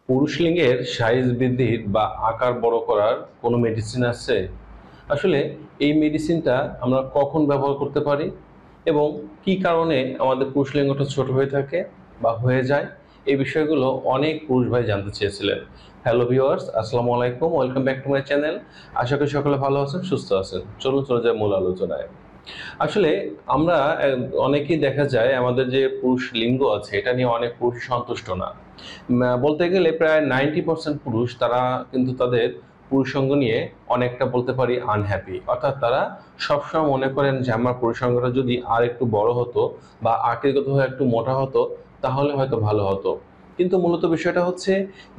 পুরুষ লিঙ্গের সাইজ বৃদ্ধির বা আকার বড় করার কোনো মেডিসিন আছে? আসলে এই মেডিসিনটা আমরা কখন ব্যবহার করতে পারি এবং কি কারণে আমাদের পুরুষ লিঙ্গটা ছোট হয়ে থাকে বা হয়ে যায়, এই বিষয়গুলো অনেক পুরুষ ভাই জানতে চেয়েছিলেন। হ্যালো ভিউয়ার্স, আসসালামু আলাইকুম, welcome back to my channel. আশা করি সকলে ভালো আছেন, সুস্থ আছেন। চলুন চলে যায় মূল আলোচনায়। আসলে আমরা অনেকেই দেখা যায় আমাদের যে পুরুষ লিঙ্গ আছে এটা নিয়ে অনেক পুরুষ সন্তুষ্ট না। বলতে গেলে প্রায় 90% পুরুষ তারা কিন্তু তাদের পুরুষাঙ্গ নিয়ে অনেকটা বলতে পারি আনহ্যাপি। অর্থাৎ তারা সবসময় মনে করেন যে আমার পুরুষাঙ্গটা যদি আর একটু বড় হতো বা আকৃতিগতভাবে একটু মোটা হতো তাহলে হয়তো ভালো হতো। কিন্তু মূলত বিষয়টা হচ্ছে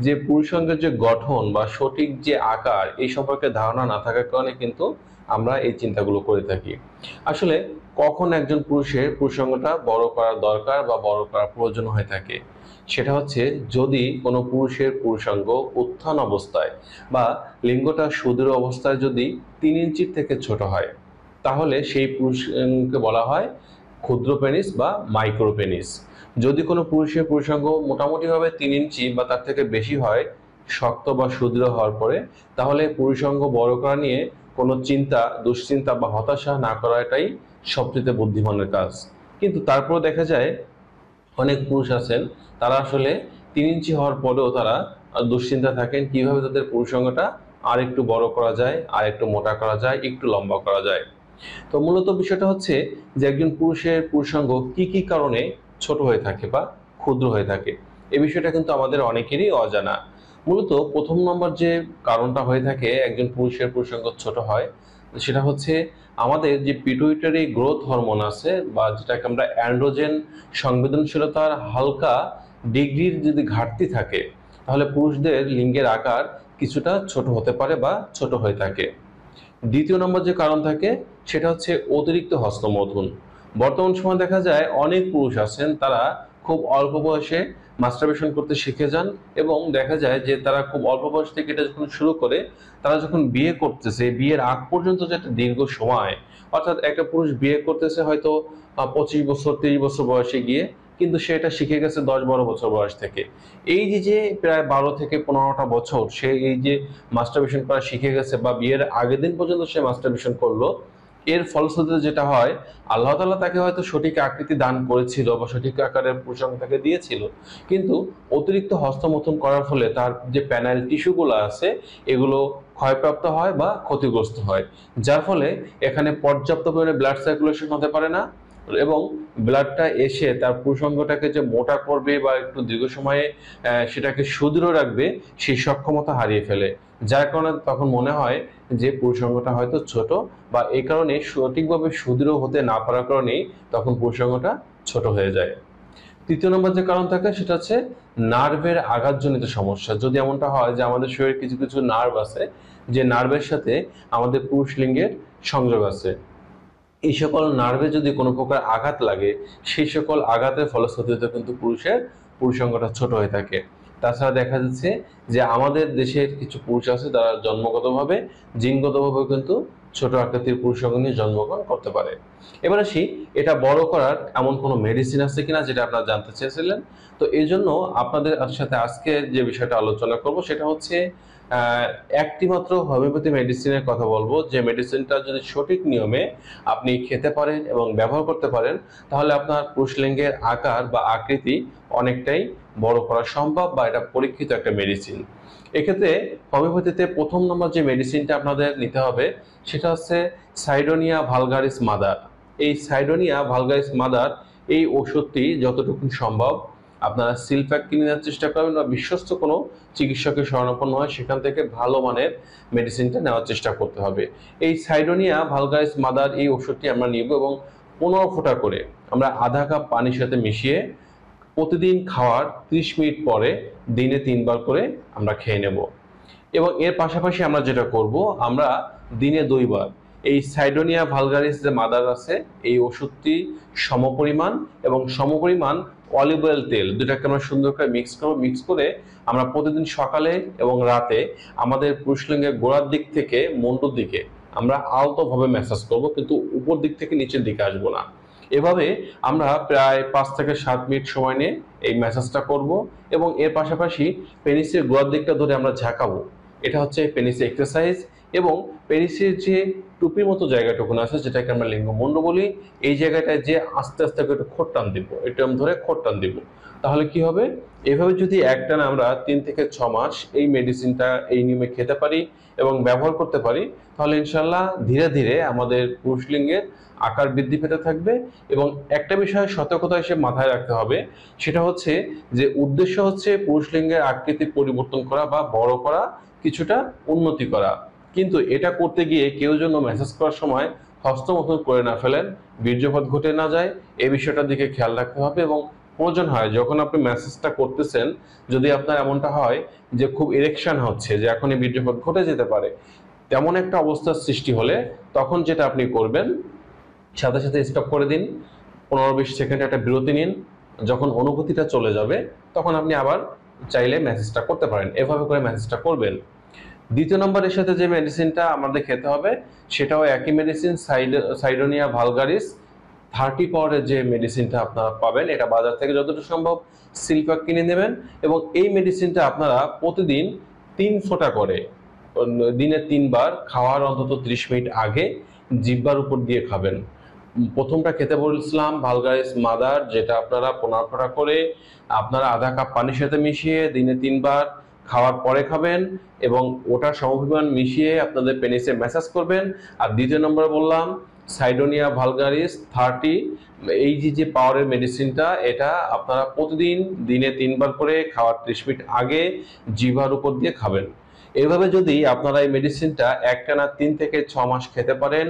যে পুরুষাঙ্গের যে গঠন বা সঠিক যে আকার এই সম্পর্কে ধারণা না থাকার কারণে কিন্তু আমরা এই চিন্তাগুলো করে থাকি। আসলে কখন একজন পুরুষের পুরুষাঙ্গটা বড় করা দরকার বা বড় করার প্রয়োজন হয়ে থাকে, সেটা হচ্ছে যদি কোনো পুরুষের পুরুষাঙ্গ উত্থান অবস্থায় বা লিঙ্গটা সুদৃঢ় অবস্থায় যদি 3 ইঞ্চির থেকে ছোট হয়, তাহলে সেই পুরুষকে বলা হয় ক্ষুদ্র পেনিস বা মাইক্রো পেনিস। যদি কোনো পুরুষের পুরুষাঙ্গ মোটামুটিভাবে 3 ইঞ্চি বা তার থেকে বেশি হয় শক্ত বা সুদৃঢ় হওয়ার পরে, তাহলে পুরুষাঙ্গ বড় করা নিয়ে কোনো চিন্তা, দুশ্চিন্তা বা হতাশা না করাটাই সবচেয়ে বুদ্ধিমানের কাজ। কিন্তু তারপর দেখা যায় অনেক পুরুষ আছেন তারা আসলে 3 ইঞ্চি হওয়ার পরেও তারা দুশ্চিন্তা থাকেন কিভাবে তাদের পুরুষাঙ্গটা আর একটু বড় করা যায়, আর একটু মোটা করা যায়, একটু লম্বা করা যায়। তো মূলত বিষয়টা হচ্ছে যে একজন পুরুষের পুরুষাঙ্গ কি কি কারণে ছোট হয়ে থাকে বা ক্ষুদ্র হয়ে থাকে, এই বিষয়টা কিন্তু আমাদের অনেকেরই অজানা। মূলত প্রথম নম্বর যে কারণটা হয়ে থাকে একজন পুরুষের পুরুষাঙ্গ ছোট হয়, সেটা হচ্ছে আমাদের যে পিটুইটারি গ্রোথ হরমোন আছে বা যেটাকে আমরা অ্যান্ড্রোজেন সংবেদনশীলতার হালকা ডিগ্রির যদি ঘাটতি থাকে, তাহলে পুরুষদের লিঙ্গের আকার কিছুটা ছোট হতে পারে বা ছোট হয়ে থাকে। দ্বিতীয় নম্বর যে কারণ থাকে সেটা হচ্ছে অতিরিক্ত হস্তমৈথুন। বর্তমান সময়ে দেখা যায় অনেক পুরুষ আছেন তারা খুব অল্প বয়সে মাস্টারবেশন করতে শিখে যান এবং দেখা যায় যে তারা খুব অল্প বয়স থেকে এটা যখন শুরু করে, তারা যখন বিয়ে করতেছে বিয়ের আগ পর্যন্ত যে একটা দীর্ঘ সময়, অর্থাৎ একটা পুরুষ বিয়ে করতেছে হয়তো 25 বছর 30 বছর বয়সে গিয়ে, কিন্তু সে এটা শিখে গেছে 10-12 বছর বয়স থেকে। এই যে যে প্রায় 12 থেকে 15টা বছর সে এই যে মাস্টারবেশন করা শিখে গেছে বা বিয়ের আগের দিন পর্যন্ত সে মাস্টারবেশন করলো, এর ফলশ্রুতিতে যেটা হয়, আল্লাহ তাআলা তাকে হয়তো সঠিক আকৃতি দান করেছিল বা সঠিক আকারের পুরুষাঙ্গ তাকে দিয়েছিল, কিন্তু অতিরিক্ত হস্তমৈথুন করার ফলে তার যে প্যানাল টিস্যুগুলো আছে এগুলো ক্ষয়প্রাপ্ত হয় বা ক্ষতিগ্রস্ত হয়, যার ফলে এখানে পর্যাপ্ত পরিমাণে ব্লাড সার্কুলেশন হতে পারে না এবং ব্লাডটা এসে তার পুরুষাঙ্গটাকে যে মোটা করবে বা একটু দীর্ঘ সময়ে সেটাকে সুদৃঢ় রাখবে সেই সক্ষমতা হারিয়ে ফেলে। যার কারণে তখন মনে হয় যে পুরুষাঙ্গটা হয়তো ছোট, বা এই কারণে সঠিকভাবে সুদৃঢ় হতে না পারার কারণেই তখন পুরুষাঙ্গটা ছোট হয়ে যায়। তৃতীয় নম্বর যে কারণ থাকে সেটা হচ্ছে নার্ভের আঘাতজনিত সমস্যা। যদি এমনটা হয় যে আমাদের শরীরে কিছু কিছু নার্ভ আছে যে নার্ভের সাথে আমাদের পুরুষ লিঙ্গের সংযোগ আছে, এই সকল নার্ভে যদি কোনো প্রকার আঘাত লাগে, সেই সকল আঘাতের ফলশ্রুতিতে কিন্তু পুরুষের পুরুষাঙ্গটা ছোট হয়ে থাকে। তাছাড়া দেখা যাচ্ছে যে আমাদের দেশের কিছু পুরুষ আছে তারা জন্মগতভাবে, জিনগতভাবে কিন্তু ছোট আকৃতির পুরুষাঙ্গ নিয়ে জন্মগ্রহণ করতে পারে। এবার আসি, এটা বড় করার এমন কোনো মেডিসিন আছে কিনা যেটা আপনারা জানতে চেয়েছিলেন। তো এই জন্য আপনাদের সাথে আজকে যে বিষয়টা আলোচনা করব সেটা হচ্ছে একটি মাত্র হোমিওপ্যাথি মেডিসিনের কথা বলবো, যে মেডিসিনটা যদি সঠিক নিয়মে আপনি খেতে পারেন এবং ব্যবহার করতে পারেন, তাহলে আপনার পুরুষলিঙ্গের আকার বা আকৃতি অনেকটাই বড় করা সম্ভব, বা এটা পরীক্ষিত একটা মেডিসিন। এক্ষেত্রে হোমিওপ্যাথিতে প্রথম নম্বর যে মেডিসিনটা আপনাদের নিতে হবে সেটা হচ্ছে সাইডোনিয়া ভালগারিস মাদার। এই সাইডোনিয়া ভালগারিস মাদার এই ওষুধটি যতটুকু সম্ভব আপনারা সিলপ্যাক কিনে নেওয়ার চেষ্টা করবেন বা বিশ্বস্ত কোনো চিকিৎসকের শরণাপন্ন হয় সেখান থেকে ভালো মানের মেডিসিনটা নেওয়ার চেষ্টা করতে হবে। এই সাইডোনিয়া ভালগারিস মাদার এই ওষুধটি আমরা নিব এবং 15 ফোঁটা করে আমরা আধা কাপ পানির সাথে মিশিয়ে প্রতিদিন খাওয়ার 30 মিনিট পরে দিনে 3 বার করে আমরা খেয়ে নেব। এবং এর পাশাপাশি আমরা যেটা করব, আমরা দিনে 2 বার এই সাইডোনিয়া ভালগারিস যে মাদার আছে এই ওষুধটি সমপরিমাণ এবং সমপরিমাণ অলিভ অয়েল তেল দুটাকে আমরা সুন্দর করে মিক্স করব। মিক্স করে আমরা প্রতিদিন সকালে এবং রাতে আমাদের পুরুষলিঙ্গের গোড়ার দিক থেকে মুন্ডুর দিকে আমরা আলতোভাবে ম্যাসাজ করব, কিন্তু উপর দিক থেকে নিচের দিকে আসবো না। এভাবে আমরা প্রায় 5 থেকে 7 মিনিট সময় নিয়ে এই ম্যাসাজটা করব এবং এর পাশাপাশি পেনিসের গোড়ার দিকটা ধরে আমরা ঝাঁকাবো। এটা হচ্ছে পেনিসের এক্সারসাইজ। এবং পেনিসের যে টুপির মতো জায়গাটুকু আছে, যেটাকে আমরা লিঙ্গমুণ্ড বলি, এই জায়গাটায় যে আস্তে আস্তে একটু খোঁট টান দিব, একটু ধরে খোঁট টান দিব। তাহলে কি হবে, এভাবে যদি একটানা আমরা 3 থেকে 6 মাস এই মেডিসিনটা এই নিয়মে খেতে পারি এবং ব্যবহার করতে পারি, তাহলে ইনশাল্লাহ ধীরে ধীরে আমাদের পুরুষলিঙ্গের আকার বৃদ্ধি পেতে থাকবে। এবং একটা বিষয় সতর্কতা হিসেবে মাথায় রাখতে হবে, সেটা হচ্ছে যে উদ্দেশ্য হচ্ছে পুরুষলিঙ্গের আকৃতি পরিবর্তন করা বা বড় করা, কিছুটা উন্নতি করা। কিন্তু এটা করতে গিয়ে কেউ যেন ম্যাসাজ করার সময় হস্তমৈথুন করে না ফেলেন, বীর্যপাত ঘটে না যায়, এই বিষয়টার দিকে খেয়াল রাখতে হবে। এবং প্রয়োজন হয় যখন আপনি ম্যাসাজটা করতেছেন, যদি আপনার এমনটা হয় যে খুব ইরেকশন হচ্ছে, যে এখনই বীর্যপাত ঘটে যেতে পারে, তেমন একটা অবস্থার সৃষ্টি হলে তখন যেটা আপনি করবেন, সাথে সাথে স্টপ করে দিন, 15-20 সেকেন্ড একটা বিরতি নিন। যখন অনুভূতিটা চলে যাবে তখন আপনি আবার চাইলে ম্যাসাজটা করতে পারেন। এভাবে করে ম্যাসাজটা করবেন। দ্বিতীয় নম্বরের সাথে যে মেডিসিনটা আমাদের খেতে হবে, সেটাও একই মেডিসিন, সাইডোনিয়া ভালগারিস 30 পাওয়ারের যে মেডিসিনটা আপনারা পাবেন, এটা বাজার থেকে যতটা সম্ভব সিলপ্যাক কিনে নেবেন। এবং এই মেডিসিনটা আপনারা প্রতিদিন 3 ফোঁটা করে দিনে 3 বার খাওয়ার অন্তত 30 মিনিট আগে জিহ্বার উপর দিয়ে খাবেন। প্রথমটা খেতে বলছিলাম ভালগারিস মাদার, যেটা আপনারা 15 ফোঁটা করে আপনারা আধা কাপ পানির সাথে মিশিয়ে দিনে 3 বার খাওয়ার পরে খাবেন এবং ওটার সমপরিমাণ মিশিয়ে আপনাদের পেনিসে ম্যাসাজ করবেন। আর দ্বিতীয় নম্বরে বললাম সাইডোনিয়া ভালগারিস 30, এই যে পাওয়ারের মেডিসিনটা, এটা আপনারা প্রতিদিন দিনে 3 বার করে খাওয়ার 30 মিনিট আগে জিহ্বার উপর দিয়ে খাবেন। এইভাবে যদি আপনারা এই মেডিসিনটা একটানা 3 থেকে 6 মাস খেতে পারেন,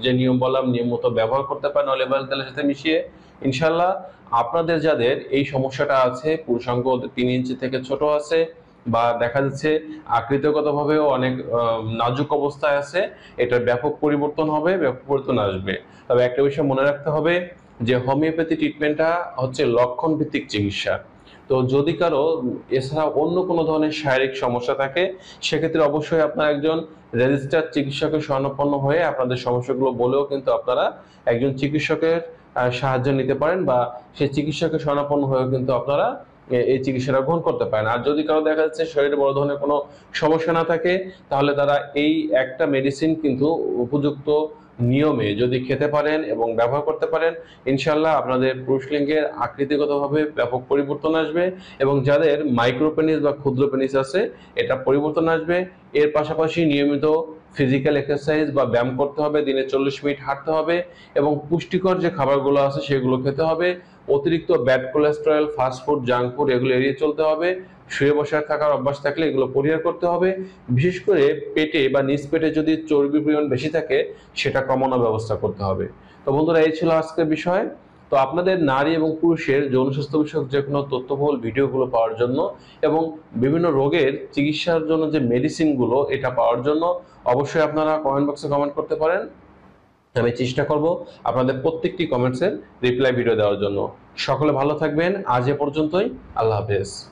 যে নিয়ম বললাম নিয়ম মতো ব্যবহার করতে পারেন অলিভ অয়েল তেলের সাথে মিশিয়ে, ইনশাল্লাহ আপনাদের যাদের এই সমস্যাটা আছে, পুরুষাঙ্গ 3 ইঞ্চি থেকে ছোট আছে বা দেখা যাচ্ছে আকৃতিগতভাবেও অনেক নাজুক অবস্থায় আছে, এটার ব্যাপক পরিবর্তন হবে, ব্যাপক পরিবর্তন আসবে। তবে একটা বিষয় মনে রাখতে হবে যে হোমিওপ্যাথি ট্রিটমেন্টটা হচ্ছে লক্ষণ ভিত্তিক চিকিৎসা। তো যদি কারো এছাড়া অন্য কোনো ধরনের শারীরিক সমস্যা থাকে, সেক্ষেত্রে অবশ্যই আপনারা একজন রেজিস্টার্ড চিকিৎসকের শরণাপন্ন হয়ে আপনাদের সমস্যাগুলো বলেও কিন্তু আপনারা একজন চিকিৎসকের সাহায্য নিতে পারেন, বা সেই চিকিৎসকের শরণাপন্ন হয়েও কিন্তু আপনারা এই চিকিৎসাটা গ্রহণ করতে পারেন। আর যদি কারো দেখা যাচ্ছে শরীরে বড় ধরনের কোনো সমস্যা না থাকে, তাহলে তারা এই একটা মেডিসিন কিন্তু উপযুক্ত নিয়মে যদি খেতে পারেন এবং ব্যবহার করতে পারেন, ইনশাল্লাহ আপনাদের পুরুষলিঙ্গের আকৃতিগতভাবে ব্যাপক পরিবর্তন আসবে। এবং যাদের মাইক্রোপেনিস বা ক্ষুদ্র পেনিস আছে, এটা পরিবর্তন আসবে। এর পাশাপাশি নিয়মিত ফিজিক্যাল এক্সারসাইজ বা ব্যায়াম করতে হবে, দিনে 40 মিনিট হাঁটতে হবে এবং পুষ্টিকর যে খাবারগুলো আছে সেগুলো খেতে হবে। অতিরিক্ত bad cholesterol, fast food, junk food এগুলো এড়িয়ে চলতে হবে। শুয়ে বসে থাকার অভ্যাস থাকলে এগুলো পরিহার করতে হবে। বিশেষ করে পেটে বা নিচ পেটে যদি চর্বির পরিমাণ বেশি থাকে, সেটা কমানোর ব্যবস্থা করতে হবে। তো বন্ধুরা, এই ছিল আজকের বিষয়। তো আপনাদের নারী এবং পুরুষের যৌন স্বাস্থ্য বিষয়ক যে কোনো তথ্যবহুল ভিডিওগুলো পাওয়ার জন্য এবং বিভিন্ন রোগের চিকিৎসার জন্য যে মেডিসিনগুলো, এটা পাওয়ার জন্য অবশ্যই আপনারা কমেন্ট বক্সে কমেন্ট করতে পারেন। আমি চেষ্টা করব আপনাদের প্রত্যেকটি কমেন্টসের রিপ্লাই ভিডিও দেওয়ার জন্য। সকলে ভালো থাকবেন। আজ এ পর্যন্তই। আল্লাহ হাফেজ।